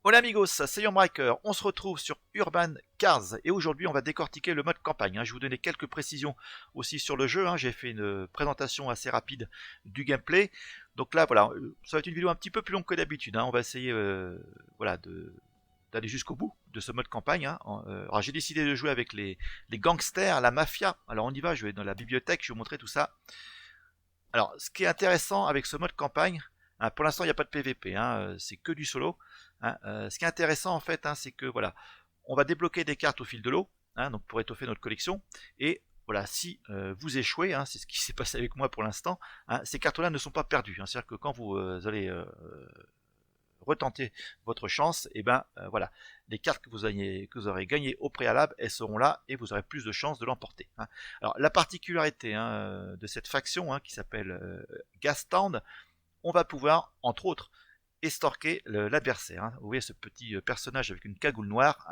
Hola amigos, c'est Yombraker, on se retrouve sur Urban Cars et aujourd'hui on va décortiquer le mode campagne. Je vais vous donner quelques précisions aussi sur le jeu, j'ai fait une présentation assez rapide du gameplay. Donc là voilà, ça va être une vidéo un petit peu plus longue que d'habitude, on va essayer voilà, d'aller jusqu'au bout de ce mode campagne. Alors j'ai décidé de jouer avec les gangsters, la mafia. Alors on y va, je vais dans la bibliothèque, je vais vous montrer tout ça. Alors ce qui est intéressant avec ce mode campagne, pour l'instant il n'y a pas de PVP, c'est que du solo. Ce qui est intéressant en fait, c'est que voilà, on va débloquer des cartes au fil de l'eau, donc pour étoffer notre collection. Et voilà, si vous échouez, c'est ce qui s'est passé avec moi pour l'instant, ces cartes-là ne sont pas perdues. C'est-à-dire que quand vous allez retenter votre chance, et ben voilà, les cartes que vous aurez gagnées au préalable, elles seront là et vous aurez plus de chances de l'emporter. Alors la particularité de cette faction qui s'appelle Gastown, on va pouvoir entre autres estorquer l'adversaire. Vous voyez ce petit personnage avec une cagoule noire.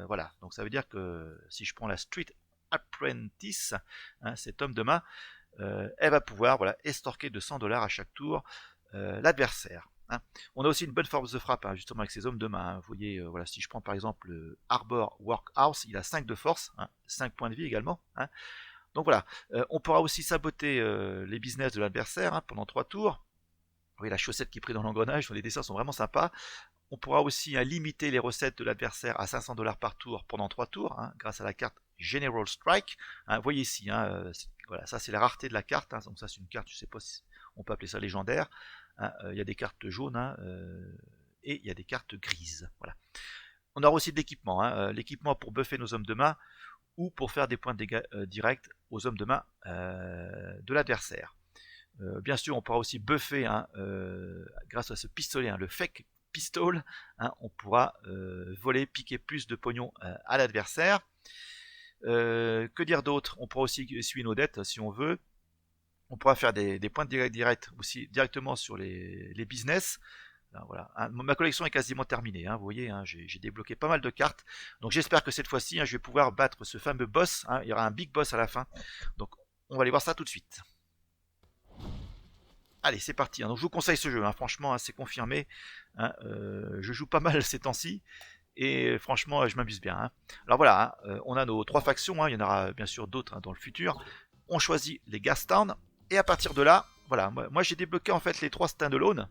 Voilà. Donc ça veut dire que si je prends la Street Apprentice, cet homme de main, elle va pouvoir voilà, estorquer de 100$ à chaque tour l'adversaire. On a aussi une bonne force de frappe justement avec ces hommes de main. Vous voyez, voilà, si je prends par exemple le Arbor Workhouse, il a 5 de force, 5 points de vie également. Donc voilà, on pourra aussi saboter les business de l'adversaire pendant 3 tours. Vous voyez la chaussette qui est prise dans l'engrenage, les dessins sont vraiment sympas. On pourra aussi limiter les recettes de l'adversaire à 500$ par tour pendant 3 tours, grâce à la carte General Strike. Vous voyez ici, voilà, ça c'est la rareté de la carte, donc ça c'est une carte, je ne sais pas si on peut appeler ça légendaire. Il y a des cartes jaunes et il y a des cartes grises. Voilà. On aura aussi de l'équipement, l'équipement pour buffer nos hommes de main ou pour faire des points de dégâts directs aux hommes de main de l'adversaire. Bien sûr, on pourra aussi buffer grâce à ce pistolet, le fake pistol, on pourra voler, piquer plus de pognon à l'adversaire. Que dire d'autre? On pourra aussi essuyer nos dettes si on veut. On pourra faire des points de direct aussi directement sur les business. Voilà. Ma collection est quasiment terminée, vous voyez, j'ai débloqué pas mal de cartes. Donc j'espère que cette fois-ci, je vais pouvoir battre ce fameux boss. Il y aura un big boss à la fin. Donc on va aller voir ça tout de suite. Allez, c'est parti. Donc je vous conseille ce jeu, franchement, c'est confirmé. Je joue pas mal ces temps-ci. Et franchement, je m'amuse bien. Alors voilà, on a nos 3 factions. Il y en aura bien sûr d'autres dans le futur. On choisit les Gastown. Et à partir de là, voilà, moi j'ai débloqué en fait les 3 standalone,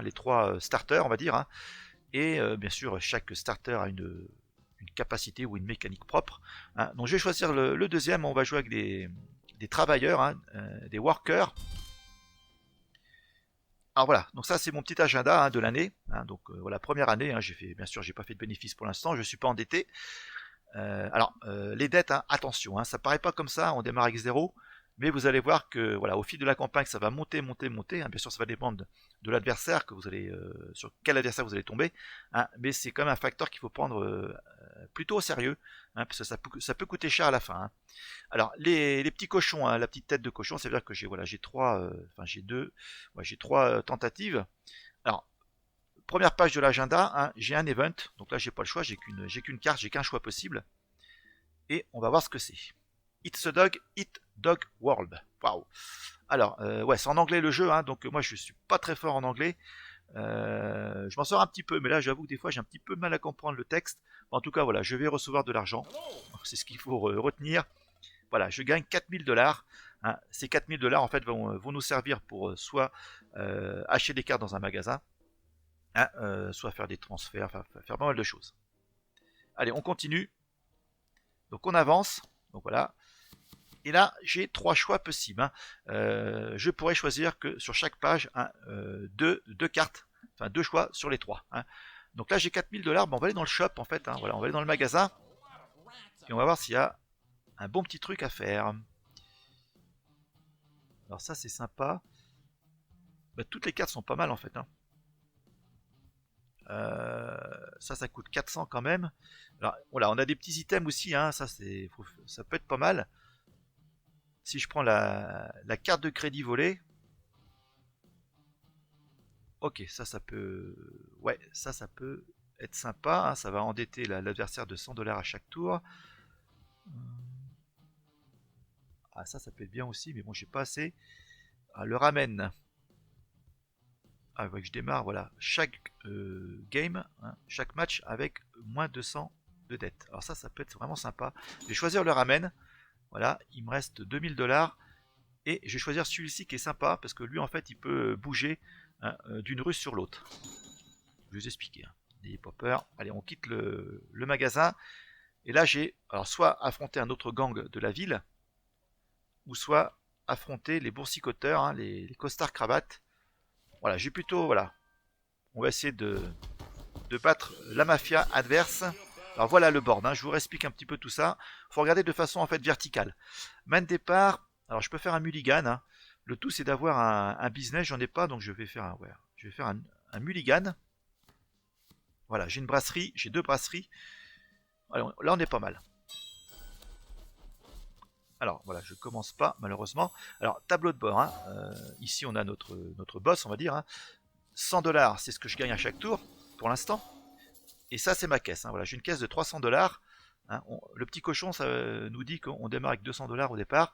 les 3 starters, on va dire. Et bien sûr, chaque starter a une capacité ou une mécanique propre. Donc je vais choisir le deuxième. On va jouer avec des travailleurs, des workers. Alors voilà, donc ça c'est mon petit agenda de l'année. Donc voilà, première année, j'ai fait, bien sûr, j'ai pas fait de bénéfice pour l'instant, je suis pas endetté. Alors les dettes, attention, ça paraît pas comme ça, on démarre avec zéro, mais vous allez voir que voilà, au fil de la campagne, ça va monter, monter, monter. Bien sûr, ça va dépendre de l'adversaire que vous allez, sur quel adversaire vous allez tomber, mais c'est quand même un facteur qu'il faut prendre plutôt au sérieux, parce que ça peut coûter cher à la fin. Alors les petits cochons, la petite tête de cochon, ça veut dire que j'ai voilà, j'ai trois tentatives. Alors première page de l'agenda, j'ai un event, donc là j'ai pas le choix, j'ai qu'une carte, j'ai qu'un choix possible, et on va voir ce que c'est. It's a Dog, It Dog World. Waouh. Alors ouais, c'est en anglais le jeu, donc moi je suis pas très fort en anglais. Je m'en sors un petit peu, mais là j'avoue que des fois j'ai un petit peu mal à comprendre le texte. En tout cas voilà, je vais recevoir de l'argent, c'est ce qu'il faut retenir. Voilà, je gagne 4000$. Ces 4000$ en fait vont nous servir pour soit acheter des cartes dans un magasin, soit faire des transferts, enfin faire pas mal de choses. Allez, on continue. Donc on avance. Donc voilà. Et là, j'ai 3 choix possibles. Je pourrais choisir que sur chaque page, deux cartes, enfin 2 choix sur les 3. Donc là, j'ai 4000$. On va aller dans le shop en fait. Voilà, on va aller dans le magasin et on va voir s'il y a un bon petit truc à faire. Alors ça, c'est sympa. Toutes les cartes sont pas mal en fait. Ça coûte 400 quand même. Alors voilà, on a des petits items aussi, ça peut être pas mal. Si je prends la carte de crédit volée, ok, ça peut, ouais, ça peut être sympa. Ça va endetter l'adversaire de 100$ à chaque tour. Ça peut être bien aussi, mais bon, j'ai pas assez. Le ramen. que je démarre, voilà, chaque game, hein, chaque match avec moins 200 de dette. Alors ça peut être vraiment sympa. Je vais choisir le ramen. Voilà, il me reste 2000 $. Et je vais choisir celui-ci qui est sympa parce que lui, en fait, il peut bouger, hein, d'une rue sur l'autre. Je vais vous expliquer. Hein. N'ayez pas peur. Allez, on quitte le magasin. Et là, j'ai alors soit affronter un autre gang de la ville, ou soit affronter les boursicoteurs, hein, les costards cravates. Voilà, j'ai plutôt, voilà, on va essayer de battre la mafia adverse. Alors voilà le board, hein, je vous explique un petit peu tout ça. Il faut regarder de façon en fait verticale. Main de départ, alors je peux faire un mulligan. Hein. Le tout c'est d'avoir un business, j'en ai pas, donc je vais faire un mulligan. Voilà, j'ai une brasserie, j'ai 2 brasseries. Alors, là on est pas mal. Alors voilà, je commence pas malheureusement. Alors tableau de bord, hein. Ici on a notre boss, on va dire. Hein. 100 $, c'est ce que je gagne à chaque tour pour l'instant. Et ça c'est ma caisse. Hein. Voilà, j'ai une caisse de 300 $. Hein. Le petit cochon, ça nous dit qu'on démarre avec 200 $ au départ.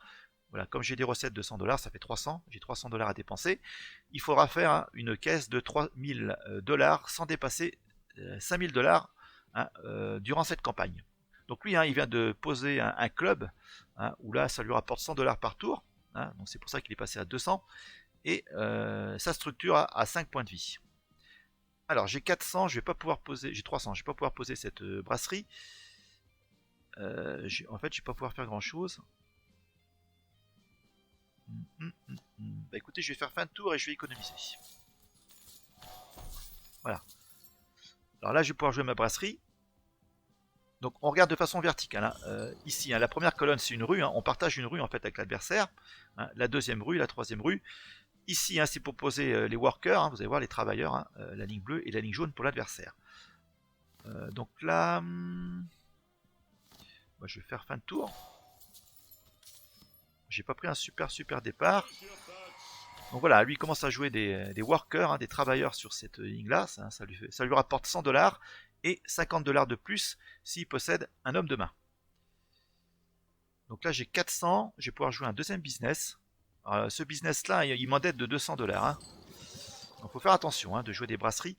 Voilà, comme j'ai des recettes de 100 $, ça fait 300. J'ai 300 $ à dépenser. Il faudra faire, hein, une caisse de 3000 $ sans dépasser 5000 $, hein, durant cette campagne. Donc lui, hein, il vient de poser un club, hein, où là, ça lui rapporte 100 $ par tour. Hein, donc c'est pour ça qu'il est passé à 200. Et sa structure a 5 points de vie. Alors j'ai 400, je vais pas pouvoir poser, j'ai 300, je vais pas pouvoir poser cette brasserie. En fait, je vais pas pouvoir faire grand chose. Bah écoutez, je vais faire fin de tour et je vais économiser. Voilà. Alors là, je vais pouvoir jouer ma brasserie. Donc on regarde de façon verticale. Hein. Ici, hein, la première colonne c'est une rue. Hein. On partage une rue en fait avec l'adversaire. Hein. La deuxième rue, la troisième rue. Ici, hein, c'est pour poser les workers. Hein. Vous allez voir les travailleurs. Hein. La ligne bleue et la ligne jaune pour l'adversaire. Donc là, moi, je vais faire fin de tour. J'ai pas pris un super départ. Donc voilà, lui il commence à jouer des workers, hein, des travailleurs sur cette ligne-là. Ça lui rapporte 100 $ et 50 $ de plus s'il possède un homme de main. Donc là j'ai 400, je vais pouvoir jouer un deuxième business. Alors, ce business-là, il m'endette de 200 $. Hein. Donc il faut faire attention, hein, de jouer des brasseries.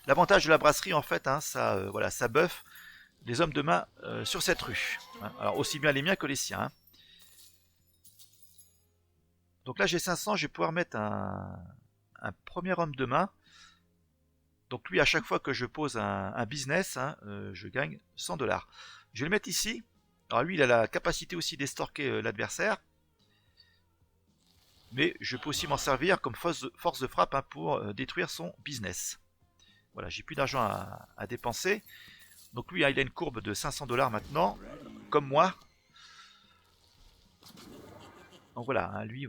L'avantage de la brasserie, en fait, hein, ça buff les hommes de main sur cette rue. Hein. Alors aussi bien les miens que les siens. Hein. Donc là j'ai 500, je vais pouvoir mettre un premier homme de main. Donc lui, à chaque fois que je pose un business, hein, je gagne 100 $. Je vais le mettre ici. Alors lui, il a la capacité aussi d'estorquer l'adversaire. Mais je peux aussi m'en servir comme force de frappe, hein, pour détruire son business. Voilà, j'ai plus d'argent à dépenser. Donc lui, hein, il a une courbe de 500 $ maintenant, comme moi. Donc voilà, hein, lui,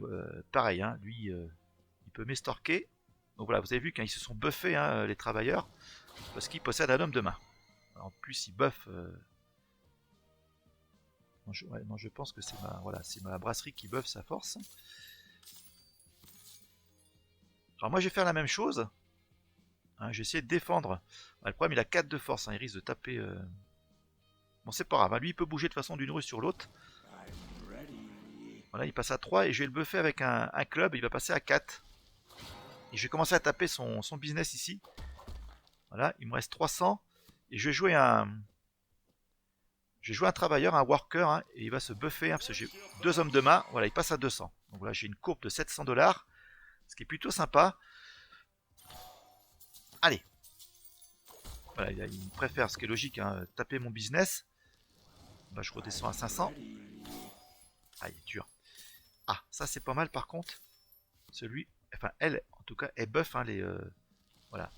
pareil, hein, lui, il peut m'estorquer. Donc voilà, vous avez vu qu'ils se sont buffés, hein, les travailleurs, parce qu'ils possèdent un homme de main. En plus, ils buffent. Non, je pense que c'est ma brasserie qui buffe sa force. Alors moi, je vais faire la même chose. Hein, je vais essayer de défendre. Le problème, il a 4 de force. Hein, il risque de taper. Bon, c'est pas grave. Hein, lui, il peut bouger de façon d'une rue sur l'autre. Voilà, il passe à 3 et je vais le buffer avec un club. Il va passer à 4. Et je vais commencer à taper son business ici. Voilà, il me reste 300. Et je vais jouer un travailleur, un worker, hein, et il va se buffer, hein, parce que j'ai 2 hommes de main. Voilà, il passe à 200. Donc voilà, j'ai une courbe de 700 $, ce qui est plutôt sympa. Allez. Voilà, il préfère, ce qui est logique, hein, taper mon business. Bah, je redescends à 500. Ah, il est dur. Ah, ça c'est pas mal par contre. Celui, enfin elle, en tout cas, elle buff, hein, voilà.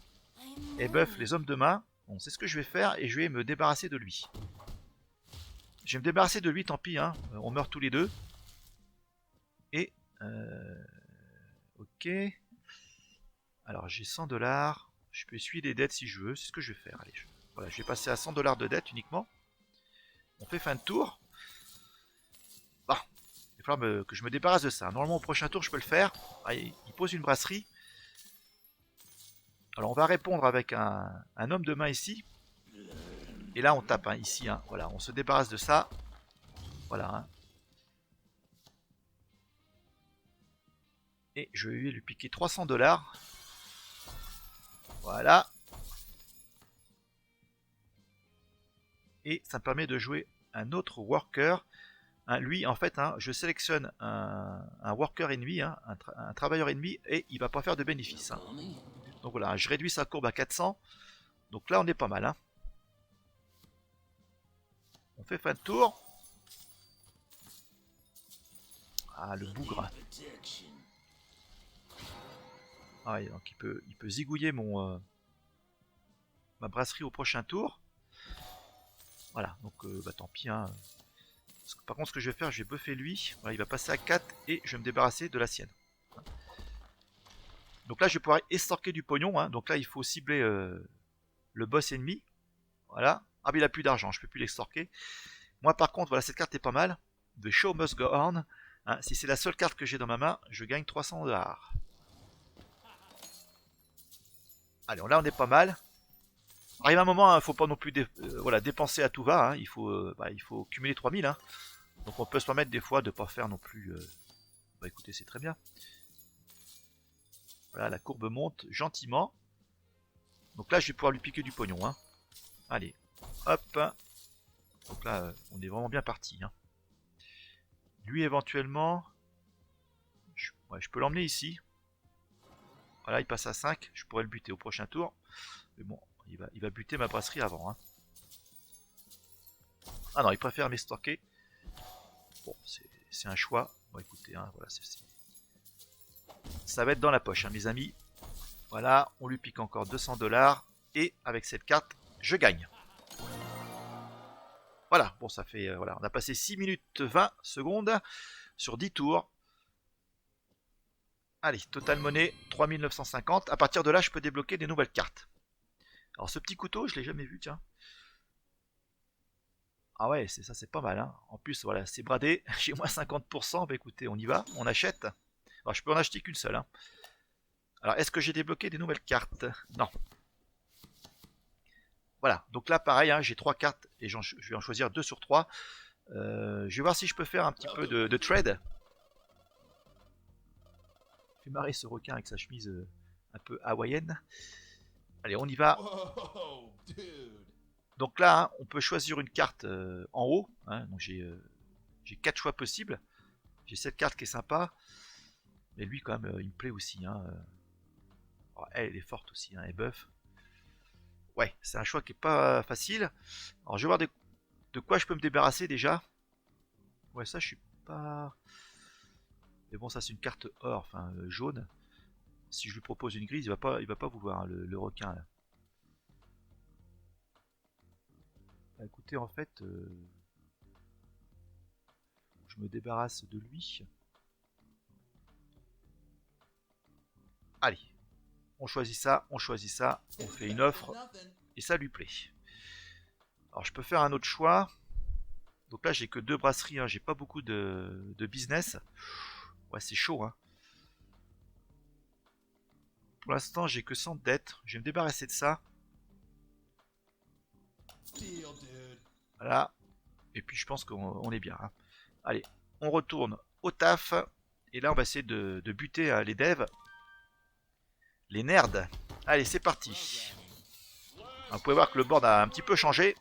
Elle buff les hommes de main. Bon, c'est ce que je vais faire et je vais me débarrasser de lui. Je vais me débarrasser de lui, tant pis, hein. On meurt tous les deux. Et ok. Alors j'ai 100 $. Je peux essuyer des dettes si je veux. C'est ce que je vais faire. Allez, voilà, je vais passer à 100 $ de dette uniquement. On fait fin de tour. Bon, il va falloir que je me débarrasse de ça. Normalement au prochain tour je peux le faire. Allez, il pose une brasserie. Alors on va répondre avec un homme de main ici. Et là on tape, hein, ici. Hein, voilà, on se débarrasse de ça. Voilà. Hein. Et je vais lui piquer 300$. Voilà. Et ça me permet de jouer un autre worker. Hein, lui, en fait, hein, je sélectionne un worker ennemi, hein, un travailleur ennemi, et il va pas faire de bénéfice. Hein. Donc voilà, je réduis sa courbe à 400. Donc là, on est pas mal. Hein. On fait fin de tour. Ah, le bougre. Ah, donc il peut zigouiller ma brasserie au prochain tour. Voilà, donc bah, tant pis. Hein. Par contre, ce que je vais faire, je vais buffer lui. Voilà, il va passer à 4 et je vais me débarrasser de la sienne. Donc là, je vais pouvoir estorquer du pognon. Hein. Donc là, il faut cibler le boss ennemi. Voilà. Ah, mais il a plus d'argent, je peux plus l'extorquer. Moi, par contre, voilà, cette carte est pas mal. The Show Must Go On. Hein, si c'est la seule carte que j'ai dans ma main, je gagne 300$. Allez, là, on est pas mal. Arrive un moment, il ne faut pas non plus voilà, dépenser à tout va. Hein. Il faut cumuler 3000. Hein. Donc on peut se permettre des fois de ne pas faire non plus... Bah écoutez, c'est très bien. Voilà, la courbe monte gentiment. Donc là, je vais pouvoir lui piquer du pognon. Hein. Allez, hop. Donc là, on est vraiment bien parti. Hein. Lui, éventuellement... je peux l'emmener ici. Voilà, il passe à 5. Je pourrais le buter au prochain tour. Mais bon, il va buter ma brasserie avant. Hein. Ah non, il préfère m'estorquer. Bon, c'est un choix. Bon, écoutez, hein, voilà, ça va être dans la poche, hein, mes amis. Voilà, on lui pique encore 200$. Et avec cette carte, je gagne. Voilà, bon, ça fait... voilà, on a passé 6 minutes 20 secondes sur 10 tours. Allez, total monnaie 3950. À partir de là, je peux débloquer des nouvelles cartes. Alors, ce petit couteau, je l'ai jamais vu, tiens. Ah ouais, ça, c'est pas mal. Hein. En plus, voilà, c'est bradé. J'ai moins 50%. Bah écoutez, on y va, on achète. Alors, je peux en acheter qu'une seule. Hein. Alors, est-ce que j'ai débloqué des nouvelles cartes? Non. Voilà, donc là, pareil, hein, j'ai 3 cartes et je vais en choisir 2 sur 3. Je vais voir si je peux faire un petit peu de trade. Fait marrer ce requin avec sa chemise un peu hawaïenne. Allez, on y va. Donc là, hein, on peut choisir une carte en haut. Hein, donc j'ai 4 choix possibles. J'ai cette carte qui est sympa. Mais lui, quand même, il me plaît aussi. Hein. Oh, elle est forte aussi, hein, elle buff. Ouais, c'est un choix qui est pas facile. Alors, je vais voir de quoi je peux me débarrasser déjà. Ouais, ça, je suis pas... Mais bon, ça, c'est une carte or, enfin, jaune. Si je lui propose une grise, il va pas vouloir, hein, le requin, là. Bah, écoutez, en fait, je me débarrasse de lui. Allez, on choisit ça, on fait une offre, et ça lui plaît. Alors, je peux faire un autre choix. Donc là, j'ai que 2 brasseries, hein, j'ai pas beaucoup de business. Ouais, c'est chaud, hein. Pour l'instant, j'ai que 100 dettes. Je vais me débarrasser de ça. Voilà. Et puis, je pense qu'on est bien. Hein. Allez, on retourne au taf. Et là, on va essayer de buter les devs. Les nerds. Allez, c'est parti. Vous pouvez voir que le board a un petit peu changé.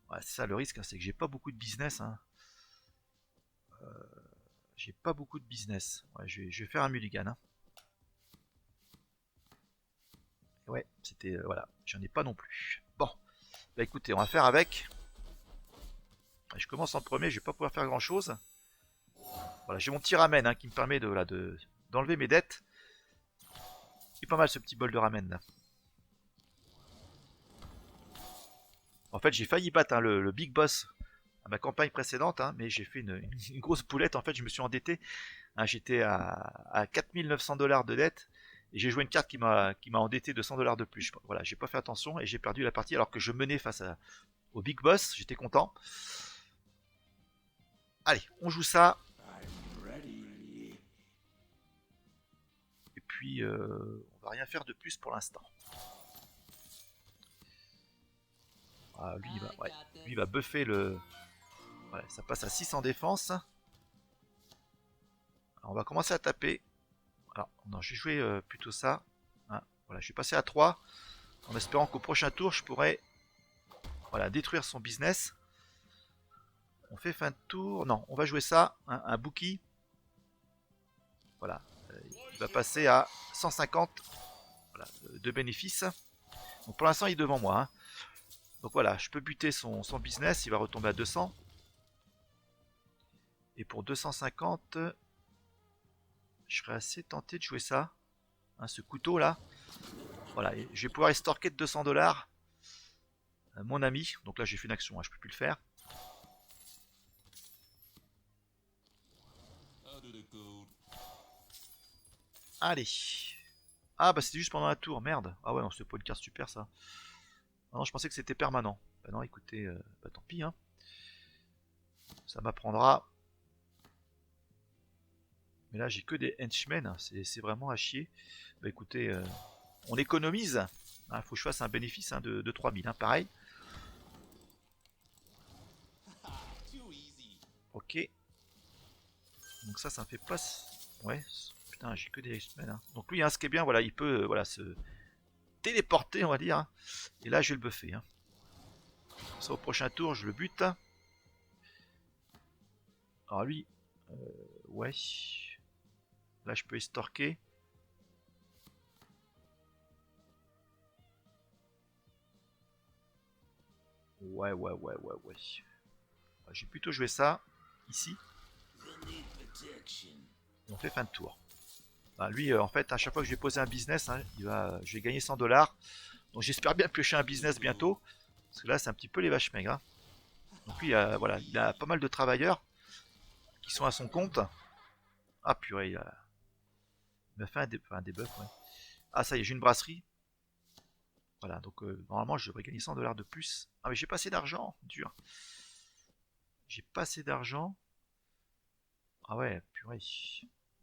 Ouais, c'est ça le risque, hein, c'est que j'ai pas beaucoup de business. Hein. J'ai pas beaucoup de business. Ouais, je vais faire un mulligan. Hein. Ouais, c'était... voilà, j'en ai pas non plus. Bon, bah écoutez, on va faire avec. Je commence en premier, je vais pas pouvoir faire grand chose. Voilà, j'ai mon petit ramen hein, qui me permet d'enlever mes dettes. C'est pas mal ce petit bol de ramen là. En fait, j'ai failli battre hein, le big boss à ma campagne précédente, hein, mais j'ai fait une grosse poulette. En fait, je me suis endetté. Hein, j'étais à 4900$ de dette. Et j'ai joué une carte qui m'a endetté de 100$ de plus. Voilà, j'ai pas fait attention et j'ai perdu la partie alors que je menais face au big boss. J'étais content. Allez, on joue ça. Et puis, on va rien faire de plus pour l'instant. Ah, lui, il va buffer le... Voilà, ça passe à 6 en défense. Alors, on va commencer à taper. Alors, non, j'ai joué plutôt ça. Hein, voilà, je suis passé à 3 en espérant qu'au prochain tour, je pourrais voilà, détruire son business. On fait fin de tour. Non, on va jouer ça, hein, un bookie. Voilà, il va passer à 150 voilà, de bénéfices. Donc pour l'instant, il est devant moi. Hein. Donc voilà, je peux buter son business, il va retomber à 200. Et pour 250, je serais assez tenté de jouer ça. Hein, ce couteau là. Voilà, et je vais pouvoir estorquer de 200$ mon ami. Donc là, j'ai fait une action, hein, je peux plus le faire. Allez. Ah bah c'était juste pendant la tour, merde. Ah ouais, non, c'était pas une carte super ça. Ah non, je pensais que c'était permanent. Bah non, écoutez, bah tant pis. Hein. Ça m'apprendra. Mais là, j'ai que des henchmen. Hein. C'est vraiment à chier. Bah écoutez, on économise. Il faut que je fasse un bénéfice hein, de 3000. Hein, pareil. Ok. Donc ça me fait pas... Ouais. Putain, j'ai que des henchmen. Hein. Donc lui, hein, ce qui est bien, voilà, il peut voilà, se téléporter, on va dire. Hein. Et là, je vais le buffer. Hein. Ça, au prochain tour, je le bute. Alors lui, ouais. Là, je peux estorquer. Ouais. J'ai plutôt joué ça, ici. Et on fait fin de tour. Bah, lui, en fait, à chaque fois que je vais poser un business, hein, je vais gagner 100$. Donc j'espère bien piocher un business bientôt. Parce que là, c'est un petit peu les vaches maigres. Hein. Donc lui, voilà, il a pas mal de travailleurs qui sont à son compte. Ah purée, il m'a fait un debuff, ouais. Ah ça y est, j'ai une brasserie. Voilà, donc normalement je devrais gagner 100$ de plus. Ah mais j'ai pas assez d'argent, dur. J'ai pas assez d'argent. Ah ouais, purée.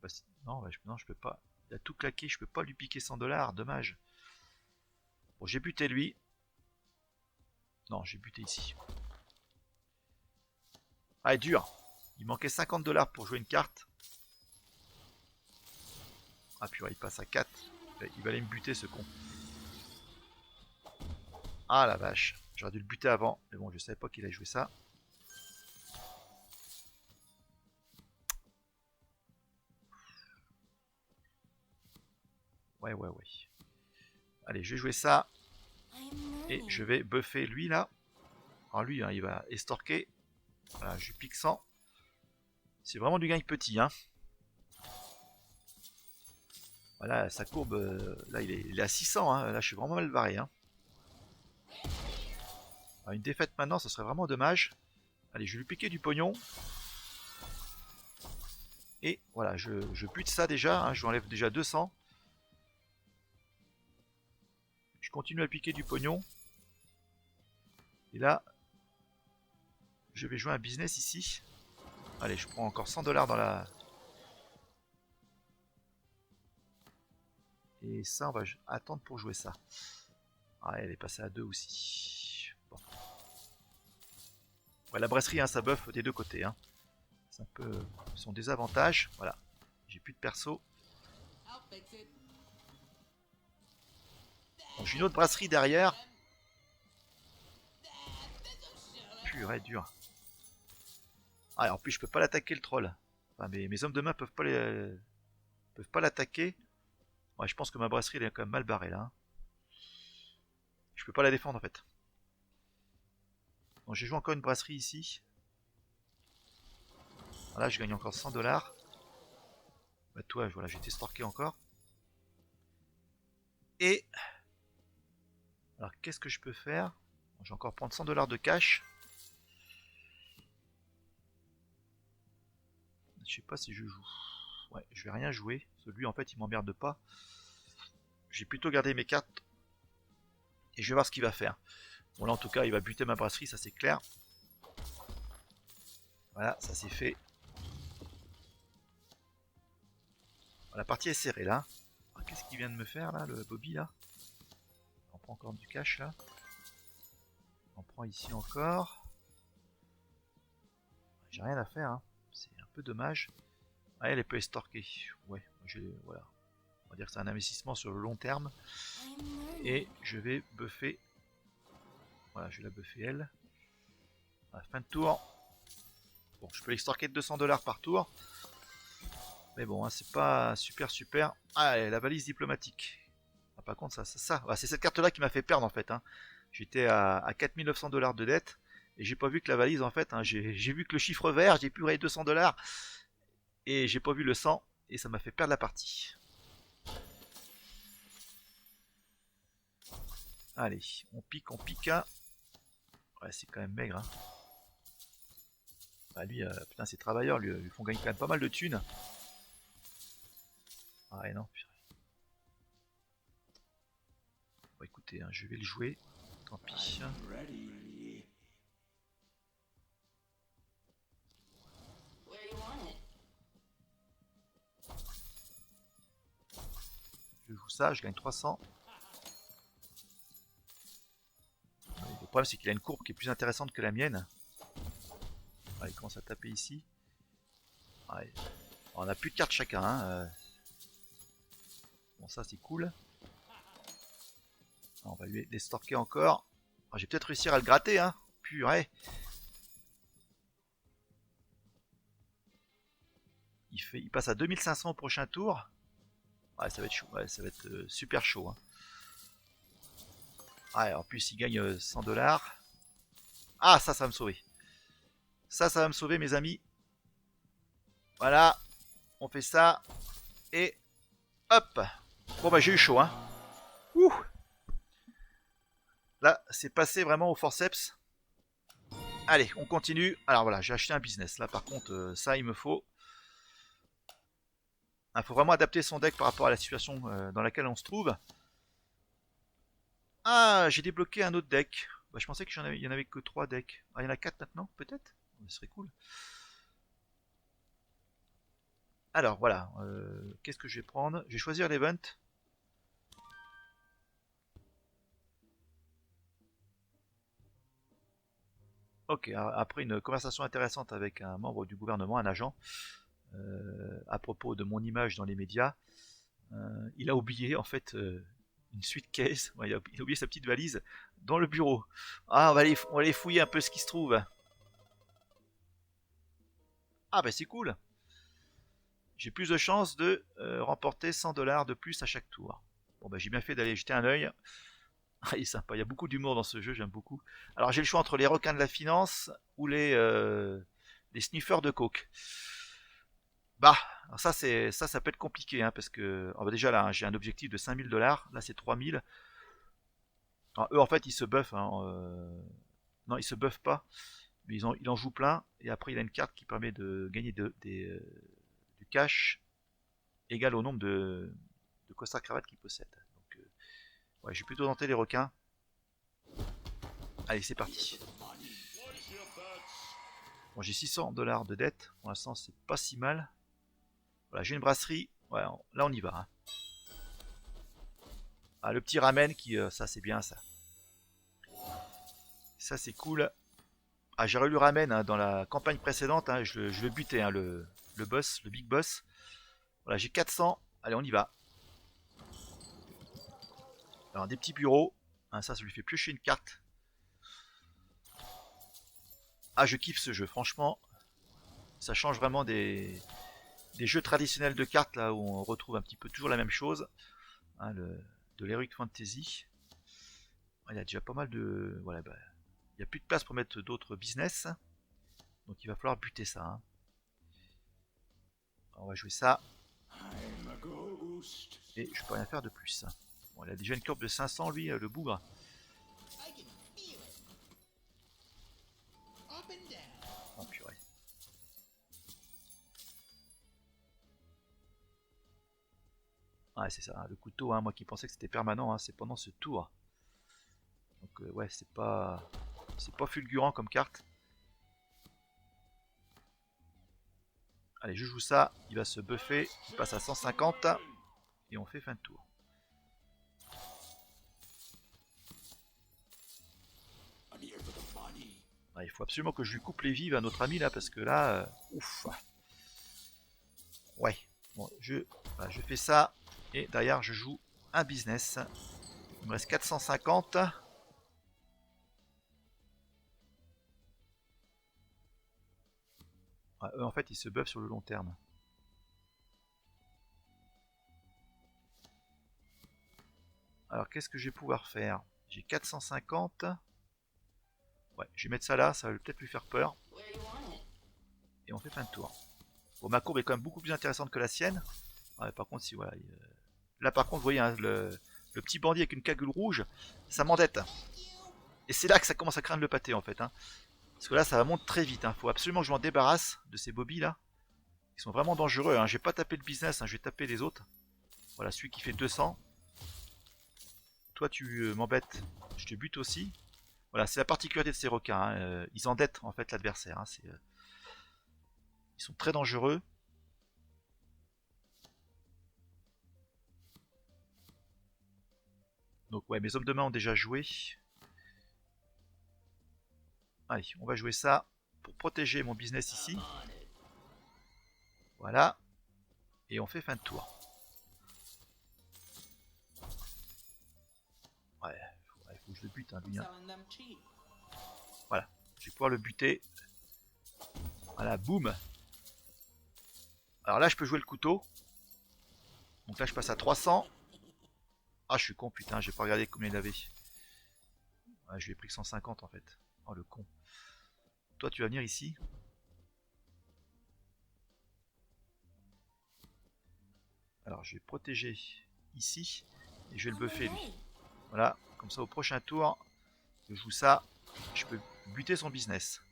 Bah, non, ouais, non, je peux pas. Il a tout claqué, je peux pas lui piquer 100$, dommage. Bon, j'ai buté lui. Non, j'ai buté ici. Ah, dur. Il manquait 50$ pour jouer une carte. Ah purée, il passe à 4. Il va aller me buter ce con. Ah la vache. J'aurais dû le buter avant. Mais bon, je savais pas qu'il allait jouer ça. Ouais. Allez, je vais jouer ça. Et je vais buffer lui là. Alors lui, hein, il va estorquer. Voilà, je pique 100. C'est vraiment du gain petit. Hein. Voilà, sa courbe, là il est à 600. Hein. Là, je suis vraiment mal barré. Hein. Alors, une défaite maintenant, ce serait vraiment dommage. Allez, je vais lui piquer du pognon. Et voilà, je bute ça déjà. Hein. Je lui enlève déjà 200. Je continue à piquer du pognon. Et là, je vais jouer un business ici. Allez, je prends encore 100$ dans la... Et ça, on va attendre pour jouer ça. Ah, elle est passée à 2 aussi. Bon. Ouais, la brasserie, hein, ça buff des deux côtés. Hein. C'est un peu son désavantage. Voilà. J'ai plus de perso. Bon, j'ai une autre brasserie derrière. Purée, dur. Ah, en plus, je peux pas l'attaquer le troll. Enfin, mes hommes de main peuvent pas l'attaquer. Ouais, je pense que ma brasserie elle est quand même mal barrée là. Hein. Je peux pas la défendre en fait. Donc j'ai joué encore une brasserie ici. Là, je gagne encore 100$. Bah toi, voilà, j'ai été stalké encore. Et alors qu'est-ce que je peux faire? Bon, je vais encore prendre 100$ de cash. Je sais pas si je joue. Ouais, je vais rien jouer. Celui en fait il m'emmerde pas. J'ai plutôt gardé mes cartes. Et je vais voir ce qu'il va faire. Bon là en tout cas il va buter ma brasserie, ça c'est clair. Voilà, ça c'est fait. La partie est serrée là. Qu'est-ce qu'il vient de me faire là, le Bobby là? On prend encore du cash là. On prend ici encore. J'ai rien à faire, hein. C'est un peu dommage. Ah, elle peut estorquer. Ouais, voilà. On va dire que c'est un investissement sur le long terme. Et je vais buffer. Voilà, je vais la buffer elle. À la fin de tour. Bon, je peux l'extorquer de 200$ par tour. Mais bon, hein, c'est pas super. Ah, et la valise diplomatique. Ah, par contre, ouais, c'est cette carte-là qui m'a fait perdre en fait. Hein. J'étais à 4900$ de dette. Et j'ai pas vu que la valise en fait. Hein, j'ai vu que le chiffre vert, j'ai pu rayer 200$. Et j'ai pas vu le 100. Et ça m'a fait perdre la partie. Allez, on pique. Hein. Ouais, c'est quand même maigre. Hein. Bah lui, putain, ces travailleurs lui font gagner quand même pas mal de thunes. Ah ouais, non. Bon, écoutez, hein, je vais le jouer. Tant pis. Je joue ça, je gagne 300. Le problème, c'est qu'il a une courbe qui est plus intéressante que la mienne. Ah, il commence à taper ici. Ouais. On a plus de cartes chacun. Hein. Bon, ça, c'est cool. On va lui destorquer encore. Ah, je vais peut-être réussir à le gratter. Hein. Purée. Il passe à 2500 au prochain tour. Ouais, ça va être chaud. Ouais, ça va être super chaud. Hein. Ouais, en plus, il gagne 100$. Ah, ça va me sauver. Ça va me sauver, mes amis. Voilà. On fait ça. Et hop. Bon, bah, j'ai eu chaud. Hein. Ouh. Là, c'est passé vraiment au forceps. Allez, on continue. Alors voilà, j'ai acheté un business. Là, par contre, ça, il me faut. Il faut vraiment adapter son deck par rapport à la situation dans laquelle on se trouve. Ah, j'ai débloqué un autre deck. Bah, je pensais qu'il y en avait que 3 decks. Ah, il y en a 4 maintenant, peut-être. Ce serait cool. Alors, voilà. Qu'est-ce que je vais prendre? Je vais choisir l'event. Ok, après une conversation intéressante avec un membre du gouvernement, un agent, à propos de mon image dans les médias, il a oublié en fait une suitcase, ouais, il a oublié sa petite valise dans le bureau. Ah, on va aller fouiller un peu ce qui se trouve. Ah, bah c'est cool. J'ai plus de chances de remporter 100$ de plus à chaque tour. Bon, bah j'ai bien fait d'aller jeter un œil. Ah, il est sympa, il y a beaucoup d'humour dans ce jeu, j'aime beaucoup. Alors j'ai le choix entre les requins de la finance ou les sniffers de coke. Bah, alors ça peut être compliqué, hein, parce que bah, déjà là, hein, j'ai un objectif de 5000$, là c'est 3000. Alors, eux en fait ils se buffent, hein, non ils se buffent pas, mais il en joue plein, et après il a une carte qui permet de gagner du cash égal au nombre de costards cravates qu'il possède. Donc ouais, je vais plutôt tenter les requins. Allez, c'est parti. Bon, j'ai 600$ de dette, pour l'instant c'est pas si mal. Voilà, j'ai une brasserie, ouais, là on y va. Hein. Ah, le petit ramen ça c'est bien ça. Ça c'est cool. Ah, j'ai relu ramen hein, dans la campagne précédente, hein, je le butais, hein, le boss, le big boss. Voilà, j'ai 400, allez on y va. Alors des petits bureaux, hein, ça lui fait piocher une carte. Ah, je kiffe ce jeu, franchement. Ça change vraiment des jeux traditionnels de cartes là où on retrouve un petit peu toujours la même chose. Hein, de l'Heroic Fantasy. Il y a déjà pas mal de. Voilà, bah, il n'y a plus de place pour mettre d'autres business. Donc il va falloir buter ça. Hein. On va jouer ça. Et je peux rien faire de plus. Bon, il a déjà une courbe de 500 lui, le bougre. Oh purée. Ouais, c'est ça, hein, le couteau, hein, moi qui pensais que c'était permanent, hein, c'est pendant ce tour. Donc ouais, c'est pas fulgurant comme carte. Allez, je joue ça, il va se buffer, il passe à 150 et on fait fin de tour. Il faut absolument que je lui coupe les vives à notre ami là parce que là, ouf. Ouais. Bon, voilà, je fais ça. Et derrière, je joue un business. Il me reste 450. Ouais, eux, en fait, ils se buffent sur le long terme. Alors, qu'est-ce que je vais pouvoir faire? J'ai 450. Ouais, je vais mettre ça là, ça va peut-être lui faire peur. Et on fait fin de tour. Bon, ma courbe est quand même beaucoup plus intéressante que la sienne. Ouais, par contre, si voilà. Là, par contre, vous voyez, hein, le petit bandit avec une cagoule rouge, ça m'endette. Et c'est là que ça commence à craindre le pâté, en fait. Hein. Parce que là, ça va monter très vite. Il faut absolument que je m'en débarrasse de ces bobbies là. Ils sont vraiment dangereux. Hein. Je vais pas taper le business, hein, je vais taper les autres. Voilà, celui qui fait 200. Toi, tu m'embêtes. Je te bute aussi. Voilà, c'est la particularité de ces requins. Hein. Ils endettent en fait l'adversaire. Hein. Ils sont très dangereux. Donc ouais, mes hommes de main ont déjà joué. Allez, on va jouer ça pour protéger mon business ici. Voilà. Et on fait fin de tour. Ouais, il faut que je le bute, hein, lui. Hein. Voilà, je vais pouvoir le buter. Voilà, boum. Alors là, je peux jouer le couteau. Donc là, je passe à 300. Ah, je suis con, putain, j'ai pas regardé combien il avait. Ouais, je lui ai pris que 150 en fait. Oh, le con. Toi, tu vas venir ici. Alors, je vais protéger ici. Et je vais le buffer, lui. Voilà, comme ça, au prochain tour, je joue ça. Je peux buter son business.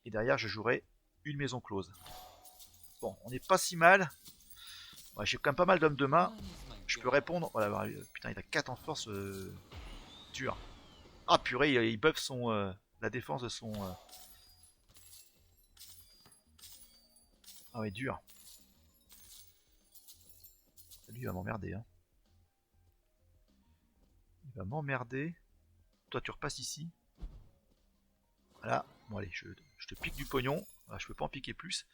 Et derrière, je jouerai une maison close. Bon, on n'est pas si mal. Ouais, j'ai quand même pas mal d'hommes de main. Je peux répondre. Voilà, putain, il a 4 en force. Dur. Ah, purée, il buff la défense de son. Ah, ouais, dur. Lui, il va m'emmerder. Hein. Il va m'emmerder. Toi, tu repasses ici. Voilà. Bon, allez, je te pique du pognon. Voilà, je peux pas en piquer plus.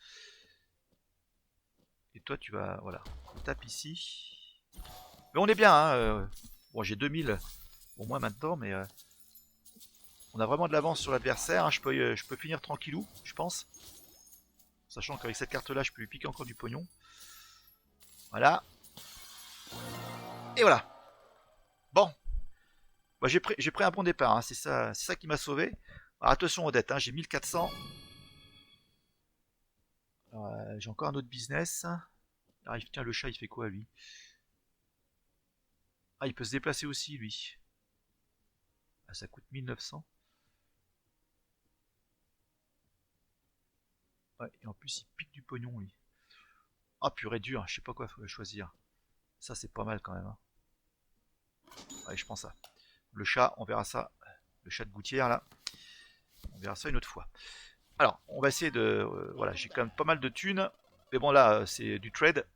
Et toi, tu vas. Voilà. Je tape ici. Mais on est bien, hein. Bon, j'ai 2000 au moins maintenant, mais on a vraiment de l'avance sur l'adversaire. Hein. Je peux finir tranquillou, je pense. Sachant qu'avec cette carte-là, je peux lui piquer encore du pognon. Voilà. Et voilà. Bon. Bah, j'ai pris un bon départ. Hein. C'est ça qui m'a sauvé. Alors, attention aux dettes. Hein. J'ai 1400. J'ai encore un autre business. Alors, tiens, le chat, il fait quoi, lui? Ah, il peut se déplacer aussi, lui. Ah, ça coûte 1900. Ouais, et en plus, il pique du pognon, lui. Ah, purée, dur. Je sais pas quoi choisir. Ça, c'est pas mal, quand même. Hein. Allez, je prends ça. Le chat, on verra ça. Le chat de gouttière, là. On verra ça une autre fois. Alors, on va essayer de... voilà, j'ai quand même pas mal de thunes. Mais bon, là, c'est du trade.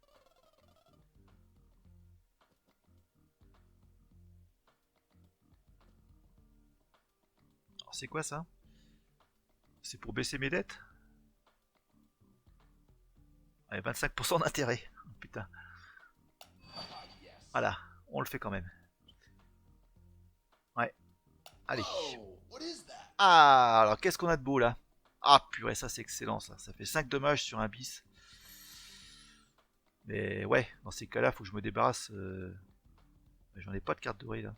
Alors, c'est quoi, ça? C'est pour baisser mes dettes? Allez, 25% d'intérêt. Putain. Voilà, on le fait quand même. Ouais. Allez. Ah, alors qu'est-ce qu'on a de beau là? Ah purée, ça c'est excellent ça. Ça fait 5 dommages sur un bis. Mais ouais, dans ces cas-là, faut que je me débarrasse. J'en ai pas de carte dorée là.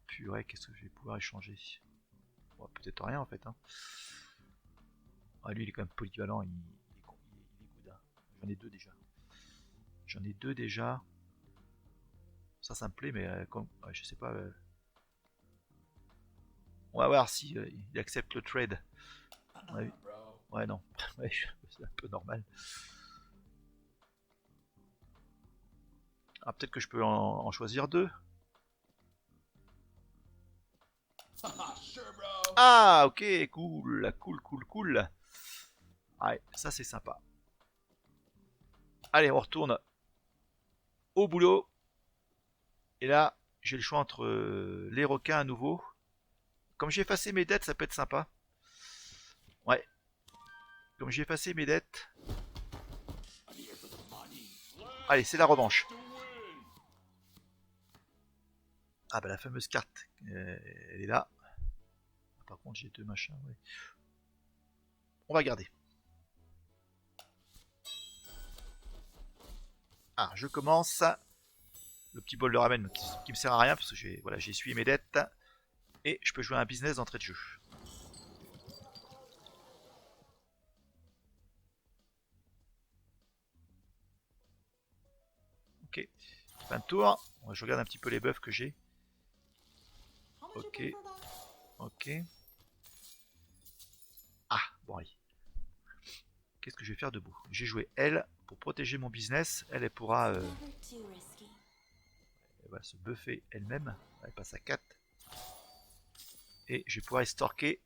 Purée, qu'est-ce que je vais pouvoir échanger? Bon, peut-être rien en fait. Hein. Ah, lui il est quand même polyvalent, il est good. Hein. J'en ai deux déjà. J'en ai deux déjà. Ça me plaît, mais ouais, je sais pas. On va voir si il accepte le trade. Ouais, ouais non. Ouais, c'est un peu normal. Ah, peut-être que je peux en choisir deux. Ah, ok, cool, cool. Ouais, ça c'est sympa. Allez, on retourne au boulot. Et là, j'ai le choix entre les requins à nouveau. Comme j'ai effacé mes dettes, ça peut être sympa. Ouais. Comme j'ai effacé mes dettes. Allez, c'est la revanche. Ah bah la fameuse carte, elle est là. Par contre j'ai deux machins. Ouais. On va garder. Ah, je commence. Le petit bol de ramen qui me sert à rien parce que j'ai essuyé mes dettes. Et je peux jouer un business d'entrée de jeu. Ok. Fin de tour. Je regarde un petit peu les buffs que j'ai. Ok. Ok. Ah, bon allez. Qu'est-ce que je vais faire debout? J'ai joué elle pour protéger mon business. Elle pourra elle va se buffer elle-même. Elle passe à 4. Et je vais pouvoir estorquer.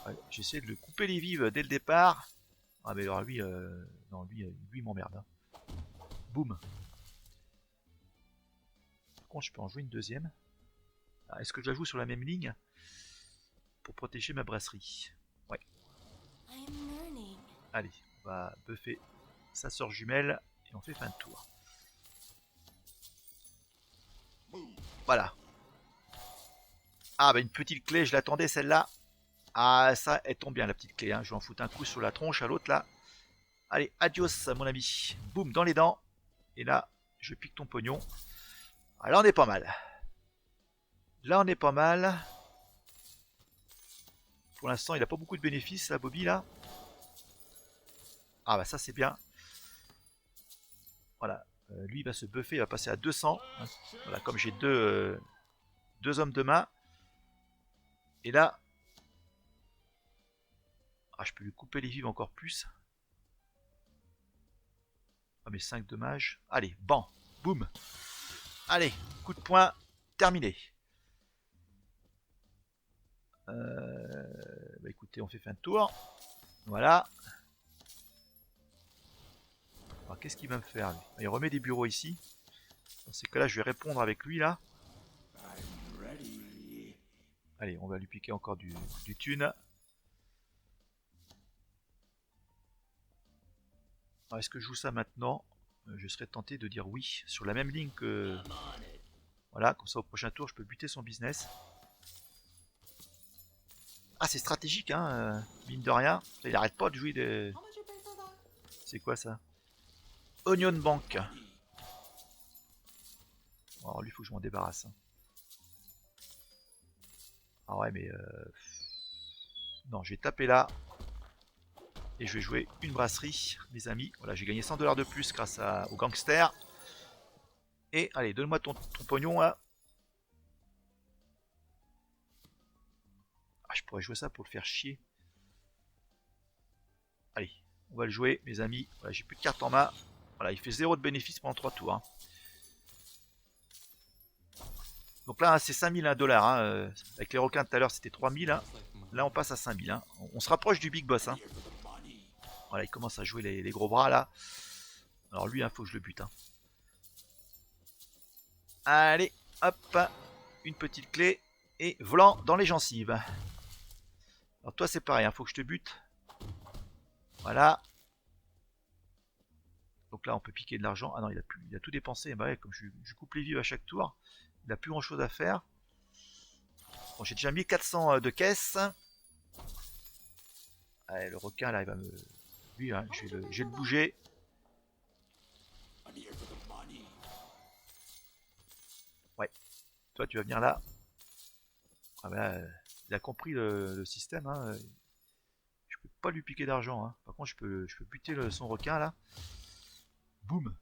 Ouais, j'essaie de le couper les vives dès le départ. Ah mais alors lui, non lui il m'emmerde. Hein. Boum. Par contre je peux en jouer une deuxième. Ah, est-ce que je la joue sur la même ligne pour protéger ma brasserie? Ouais. Allez, on va buffer sa sœur jumelle et on fait fin de tour. Voilà. Ah bah une petite clé, je l'attendais celle-là. Ah ça, elle tombe bien la petite clé. Hein. Je vais en foutre un coup sur la tronche à l'autre là. Allez, adios mon ami. Boum, dans les dents. Et là, je pique ton pognon. Ah, là on est pas mal. Là on est pas mal. Pour l'instant il a pas beaucoup de bénéfices là, Bobby là. Ah bah ça c'est bien. Voilà. Lui il va se buffer, il va passer à 200. Voilà, comme j'ai deux hommes de main. Et là... Ah, je peux lui couper les vives encore plus. Ah mais 5 dommages. Allez, ban. Boum. Allez, coup de poing. Terminé. Bah écoutez, on fait fin de tour. Voilà. Alors qu'est-ce qu'il va me faire lui? Il remet des bureaux ici. Dans ces cas-là, je vais répondre avec lui là. Allez, on va lui piquer encore du thune. Est-ce que je joue ça maintenant? Je serais tenté de dire oui. Sur la même ligne que... Voilà, comme ça au prochain tour, je peux buter son business. Ah, c'est stratégique, hein, mine de rien. Il arrête pas de jouer des... C'est quoi ça? Onion Bank. Alors lui, il faut que je m'en débarrasse. Hein. Ah ouais, mais... Non, je vais taper là. Et je vais jouer une brasserie, mes amis. Voilà, j'ai gagné 100$ de plus grâce au gangster. Et allez, donne-moi ton pognon là. Ah, je pourrais jouer ça pour le faire chier. Allez, on va le jouer, mes amis. Voilà, j'ai plus de cartes en main. Voilà, il fait 0 de bénéfice pendant 3 tours. Hein. Donc là, c'est 5000 $. Hein. Avec les requins tout à l'heure, c'était 3000. Hein. Là, on passe à 5000. Hein. On se rapproche du big boss. Hein. Voilà, il commence à jouer les gros bras là. Alors lui, il faut que je le bute. Hein. Allez, hop. Une petite clé. Et volant dans les gencives. Alors toi, c'est pareil. Il faut que je te bute. Voilà. Donc là, on peut piquer de l'argent. Ah non, il a tout dépensé. Bah ouais, comme je coupe les vives à chaque tour, il n'a plus grand chose à faire. Bon, j'ai déjà 1400 de caisse. Allez, le requin là, il va me... Lui, hein, je vais le bouger. Ouais. Toi, tu vas venir là. Ah bah, il a compris le système. Hein. Je peux pas lui piquer d'argent. Hein. Par contre, je peux buter son requin là. Boum.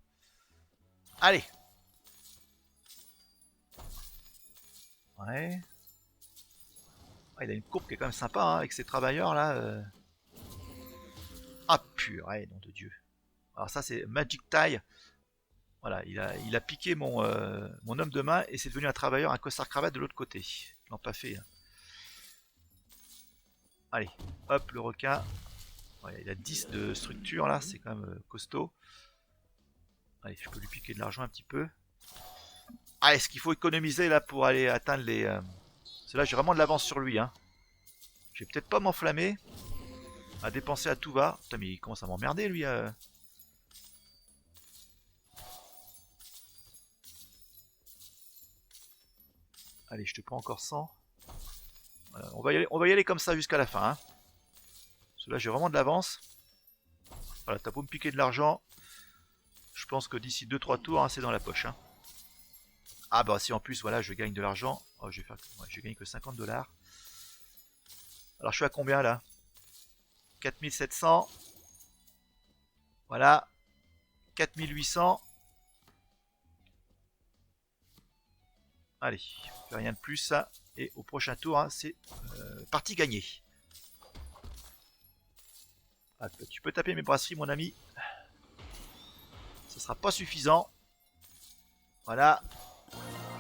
Allez. Ouais. Ah, il a une courbe qui est quand même sympa hein, avec ses travailleurs là. Ah purée, nom de Dieu. Alors ça c'est Magic Tie. Voilà, il a piqué mon homme de main et c'est devenu un travailleur, un costard cravate de l'autre côté. Ils l'ont pas fait. Hein. Allez, hop, le requin. Ouais, il a 10 de structure là, c'est quand même costaud. Allez, je peux lui piquer de l'argent un petit peu. Ah, est-ce qu'il faut économiser là pour aller atteindre les... Parce que là, j'ai vraiment de l'avance sur lui. Hein. Je vais peut-être pas m'enflammer. À dépenser à tout va. Putain, mais il commence à m'emmerder lui. Allez, je te prends encore 100. Voilà, on va y aller comme ça jusqu'à la fin. Hein. Parce que là, j'ai vraiment de l'avance. Voilà, t'as beau me piquer de l'argent. Je pense que d'ici 2-3 tours, hein, c'est dans la poche. Hein. Ah bah si en plus, voilà, je gagne de l'argent. Oh, je gagne que 50 $. Alors je suis à combien là? 4700. Voilà. 4800. Allez, fait rien de plus ça. Et au prochain tour, hein, c'est partie gagnée. Ah, tu peux taper mes brasseries, mon ami. Ce sera pas suffisant. Voilà.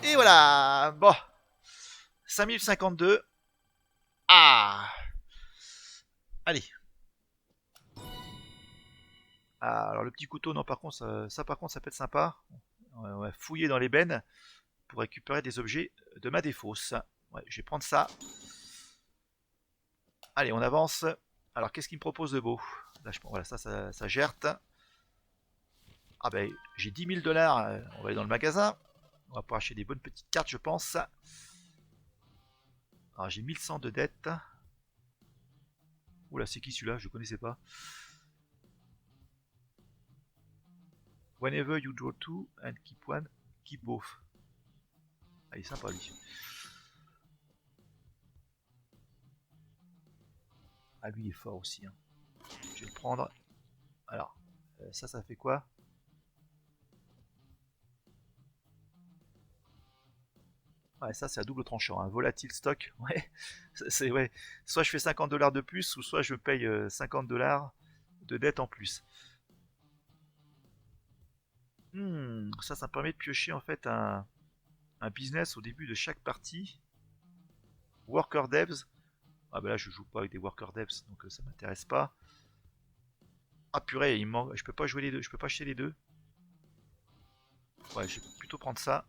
Et voilà. Bon. 5052. Ah. Allez. Ah, alors le petit couteau, non, par contre, ça par contre, ça peut être sympa. On va fouiller dans les bennes pour récupérer des objets de ma défausse. Ouais, je vais prendre ça. Allez, on avance. Alors, qu'est-ce qu'il me propose de beau? Là, voilà, ça gerte. Ah ben, j'ai 10 000 $. On va aller dans le magasin. On va pouvoir acheter des bonnes petites cartes, je pense. Alors, j'ai 1100 de dette. Oula, c'est qui celui-là? Je connaissais pas. Whenever you draw two and keep one, keep both. Ah, il est sympa lui. Ah, lui il est fort aussi. Hein. Je vais le prendre. Alors, ça fait quoi? Ouais, ça c'est à double tranchant. Hein. Volatile stock. Ouais, ouais. Soit je fais 50 $ de plus, ou soit je paye 50 $ de dette en plus. Ça me permet de piocher en fait un business au début de chaque partie. Worker devs. Ah bah là je joue pas avec des worker devs, donc ça m'intéresse pas. Ah purée, il manque. Je peux pas jouer les deux, je peux pas acheter les deux. Ouais, je vais plutôt prendre ça.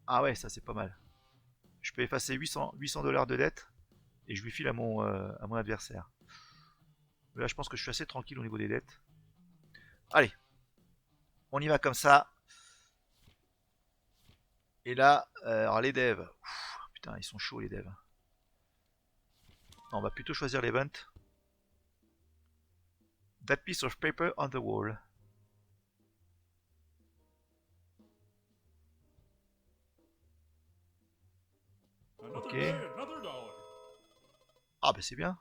Ah ouais, ça c'est pas mal. Je peux effacer 800 $ de dette et je lui file à mon adversaire. Mais là je pense que je suis assez tranquille au niveau des dettes. Allez, on y va comme ça. Et là, alors les devs. Putain, ils sont chauds les devs. Non, on va plutôt choisir l'event. That piece of paper on the wall. Ok. Ah bah c'est bien.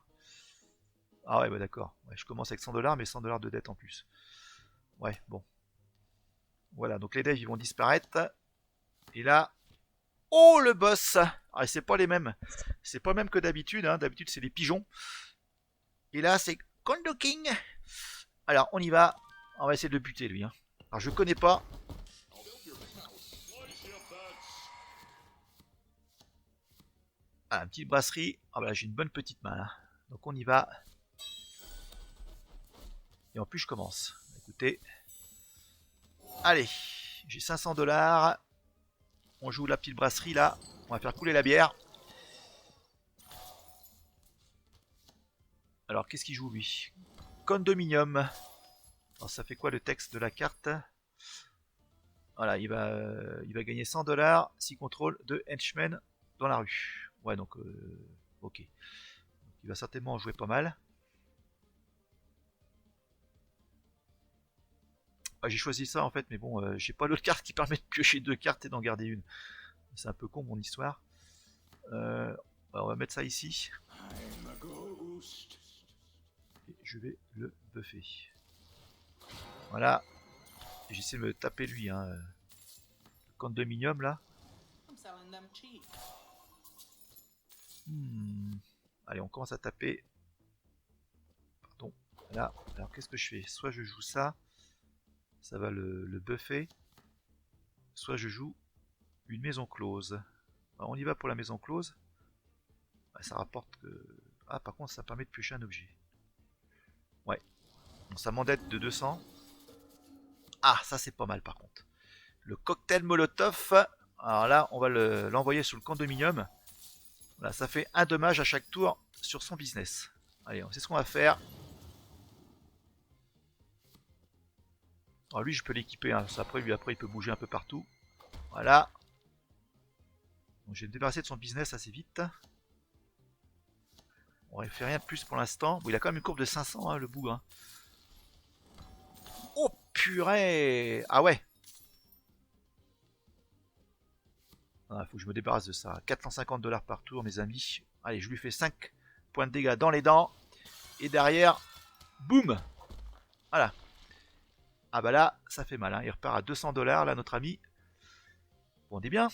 Ah ouais, bah d'accord. Ouais, je commence avec 100 $, mais 100 $ de dette en plus. Ouais, bon. Voilà, donc les devs ils vont disparaître. Et là, oh le boss. Ah, c'est pas les mêmes. C'est pas le même que d'habitude. Hein. D'habitude c'est les pigeons. Et là c'est Kondo King. Alors on y va. On va essayer de le buter lui. Hein. Alors je connais pas. Ah, une petite brasserie. Ah bah j'ai une bonne petite main. Hein. Donc on y va. Et en plus je commence. Écoutez. Allez. J'ai 500 $. On joue la petite brasserie là. On va faire couler la bière. Alors qu'est-ce qu'il joue lui? Condominium. Alors ça fait quoi le texte de la carte? Voilà, il va gagner 100 $ s'il contrôle 2 henchmen dans la rue. Ouais, donc, ok. Donc, il va certainement en jouer pas mal. Ah, j'ai choisi ça en fait, mais bon, j'ai pas l'autre carte qui permet de piocher deux cartes et d'en garder une. C'est un peu con mon histoire. On va mettre ça ici. Et je vais le buffer. Voilà. J'essaie de me taper lui, hein. Le condominium là. Allez, on commence à taper. Pardon. Là. Alors qu'est-ce que je fais? Soit je joue ça. Ça va le buffer. Soit je joue une maison close. Alors, on y va pour la maison close. Ça rapporte que... Ah, par contre, ça permet de piocher un objet. Ouais. Donc ça m'endette de 200. Ah, ça c'est pas mal par contre. Le cocktail Molotov. Alors là, on va l'envoyer sur le condominium. Voilà, ça fait un dommage à chaque tour sur son business. Allez, c'est ce qu'on va faire. Alors lui, je peux l'équiper. Hein. Après, lui, après, il peut bouger un peu partout. Voilà. Donc, je vais me débarrasser de son business assez vite. On ne fait rien de plus pour l'instant. Bon, il a quand même une courbe de 500, hein, le bougre. Hein. Oh purée! Ah ouais! Ah, faut que je me débarrasse de ça. 450 $ par tour, mes amis. Allez, je lui fais 5 points de dégâts dans les dents. Et derrière, boum! Voilà. Ah bah là, ça fait mal. Hein. Il repart à 200 $, là, notre ami. Bon, on est bien.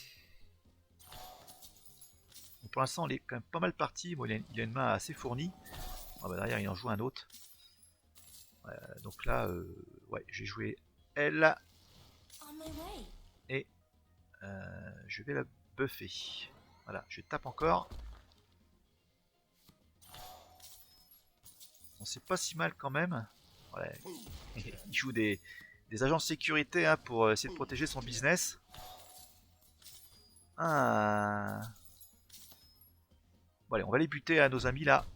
Bon, pour l'instant, on est quand même pas mal parti. Bon, il a une main assez fournie. Ah bah derrière, il en joue un autre. Donc là, ouais, j'ai joué elle. Et je vais la buffer. Voilà, je tape encore. Bon, c'est pas si mal quand même. Voilà. Il joue des agents de sécurité hein, pour essayer de protéger son business. Ah. Bon, allez, on va les buter à nos amis là.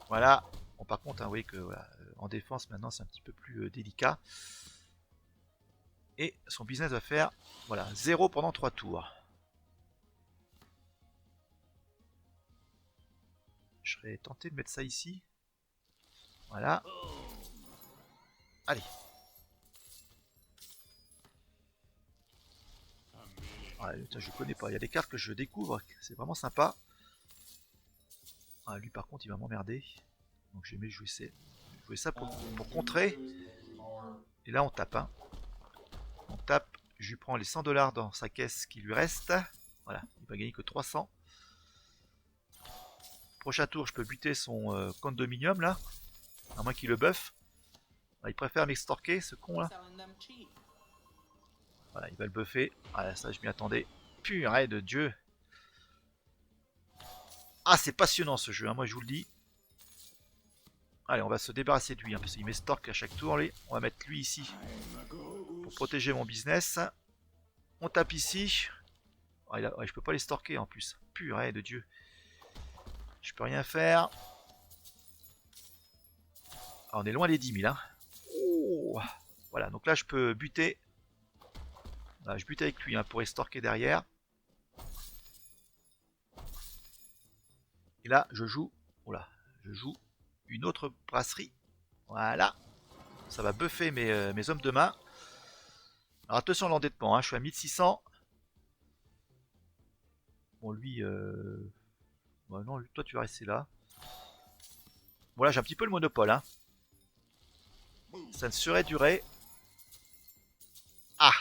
Voilà. Bon, par contre, hein, vous voyez que voilà, en défense maintenant c'est un petit peu plus délicat. Et son business va faire voilà, 0 pendant 3 tours. Je serais tenté de mettre ça ici. Voilà. Allez. Ah, je connais pas. Il y a des cartes que je découvre. C'est vraiment sympa. Ah, lui par contre il va m'emmerder. Donc j'ai jouer ça pour contrer. Et là on tape. Hein. On tape. Je lui prends les 100 $ dans sa caisse qui lui reste. Voilà. Il va gagner que 300. Prochain tour je peux buter son condominium là. À moins qu'il le buff. Ah, il préfère m'extorquer ce con là. Voilà, il va le buffer. Voilà, ça je m'y attendais. Purée de Dieu. Ah, c'est passionnant ce jeu, hein, moi je vous le dis. Allez, on va se débarrasser de lui, hein, parce qu'il m'estorque à chaque tour. Allez. On va mettre lui ici pour protéger mon business. On tape ici. Ah, ouais, je peux pas les storker en plus. Purée de Dieu. Je peux rien faire. Ah, on est loin des 10 000. Hein. Oh, voilà, donc là je peux buter. Là, je bute avec lui hein, pour estorquer derrière. Et là, je joue. Oula, je joue une autre brasserie. Voilà. Ça va buffer mes hommes de main. Alors attention à l'endettement, hein, je suis à 1600. Bon, lui. Bon, non, toi tu vas rester là. Bon, là j'ai un petit peu le monopole. Hein. Ça ne serait duré. Ah!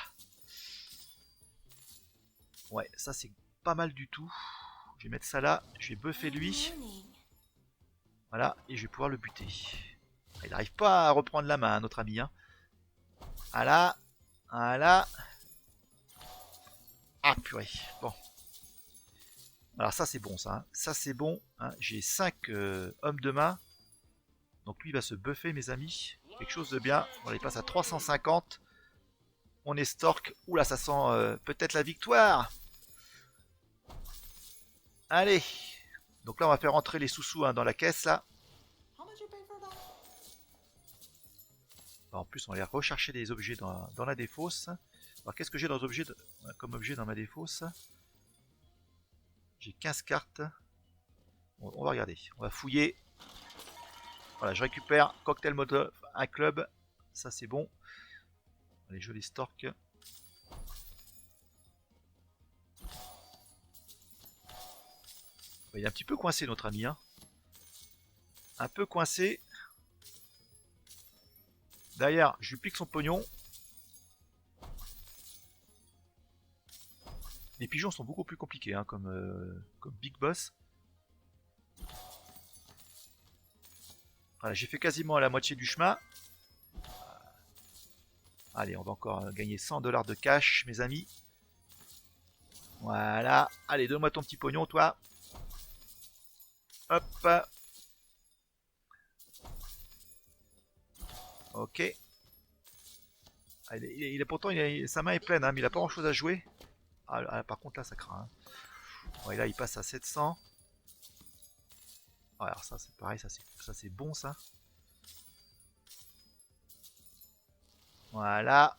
Ouais, ça c'est pas mal du tout. Je vais mettre ça là. Je vais buffer lui. Voilà, et je vais pouvoir le buter. Il n'arrive pas à reprendre la main, notre ami. Hein. Voilà. Voilà. Ah, purée. Bon. Alors ça c'est bon ça. Hein. Ça c'est bon. Hein. J'ai 5 hommes de main. Donc lui il va se buffer mes amis. Quelque chose de bien. On il passe à 350. On est Stork. Oula ça sent peut-être la victoire. Allez. Donc là on va faire rentrer les sous-sous hein, dans la caisse là. En plus on va aller rechercher des objets dans la défausse. Alors qu'est-ce que j'ai comme objet dans ma défausse? J'ai 15 cartes. Bon, on va regarder. On va fouiller. Voilà, je récupère cocktail Molotov, un club. Ça c'est bon. Allez, je les stork. Il est un petit peu coincé notre ami. Hein. Un peu coincé. Derrière, je lui pique son pognon. Les pigeons sont beaucoup plus compliqués hein, comme Big Boss. Voilà, j'ai fait quasiment à la moitié du chemin. Allez, on va encore gagner 100 $ de cash, mes amis. Voilà. Allez, donne-moi ton petit pognon, toi. Hop. Ok. Ah, pourtant, sa main est pleine, hein, mais il a pas grand chose à jouer. Par contre, là, ça craint. Hein. Ouais, là, il passe à 700. Ouais, alors ça, c'est pareil, ça c'est bon, ça. Voilà.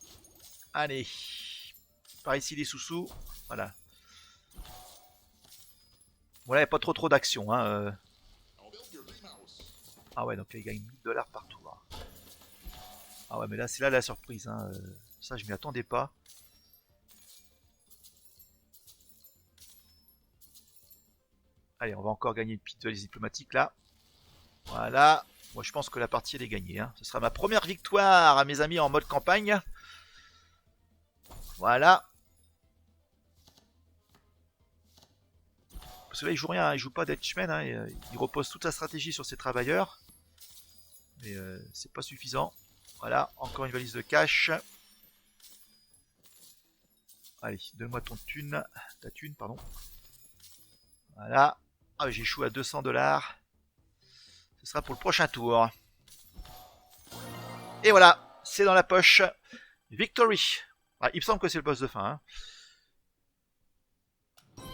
Allez. Par ici, les sous-sous. Voilà. Voilà, il n'y a pas trop d'action. Hein. Ah ouais, donc il gagne 1000 $ partout. Hein. Ah ouais, mais là, c'est là la surprise. Hein. Ça, je m'y attendais pas. Allez, on va encore gagner une petite valise diplomatique là. Voilà. Moi, je pense que la partie, elle est gagnée. Hein. Ce sera ma première victoire, mes amis, en mode campagne. Voilà. Parce que là, il joue rien. Hein. Il joue pas d'Edgeman. Hein. Il repose toute sa stratégie sur ses travailleurs. Mais c'est pas suffisant. Voilà. Encore une valise de cash. Allez, donne-moi ton thune. Ta thune, pardon. Voilà. Ah, j'ai échoué à 200 $. Ce sera pour le prochain tour. Et voilà, c'est dans la poche. Victory. Ah, il me semble que c'est le boss de fin. Hein.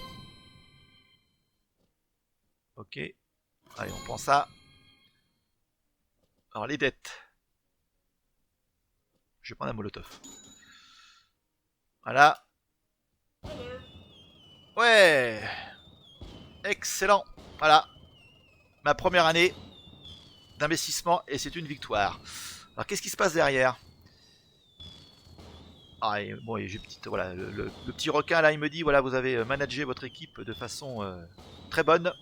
Ok. Allez, on prend ça. Alors, les dettes. Je vais prendre un molotov. Voilà. Ouais. Excellent. Voilà. Ma première année d'investissement et c'est une victoire. Alors, qu'est-ce qui se passe derrière? Ah, et, bon, et j'ai petite, voilà, le petit requin là, il me dit voilà, vous avez managé votre équipe de façon très bonne.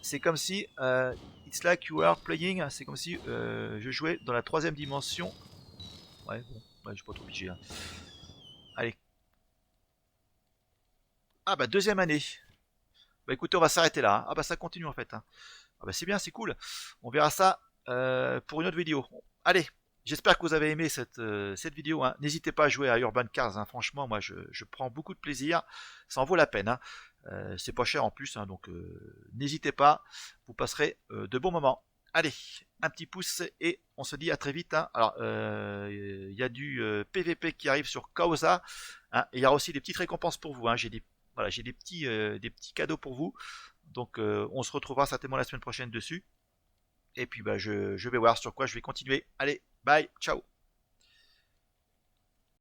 C'est comme si it's like you are playing. C'est comme si je jouais dans la troisième dimension. Ouais, bon, ouais, je suis pas trop obligé. Hein. Allez. Ah bah deuxième année. Bah écoutez, on va s'arrêter là. Hein. Ah bah ça continue en fait. Hein. Ah bah c'est bien, c'est cool. On verra ça pour une autre vidéo. Allez. J'espère que vous avez aimé cette vidéo. Hein. N'hésitez pas à jouer à Urban Cars. Hein. Franchement, moi, je prends beaucoup de plaisir. Ça en vaut la peine. Hein. C'est pas cher en plus. Hein, donc, n'hésitez pas. Vous passerez de bons moments. Allez, un petit pouce et on se dit à très vite. Hein. Alors, il y a du PVP qui arrive sur Causa. Hein, et il y a aussi des petites récompenses pour vous. Hein. Voilà, j'ai des petits cadeaux pour vous. Donc, on se retrouvera certainement la semaine prochaine dessus. Et puis bah, je vais voir sur quoi je vais continuer. Allez, bye, ciao.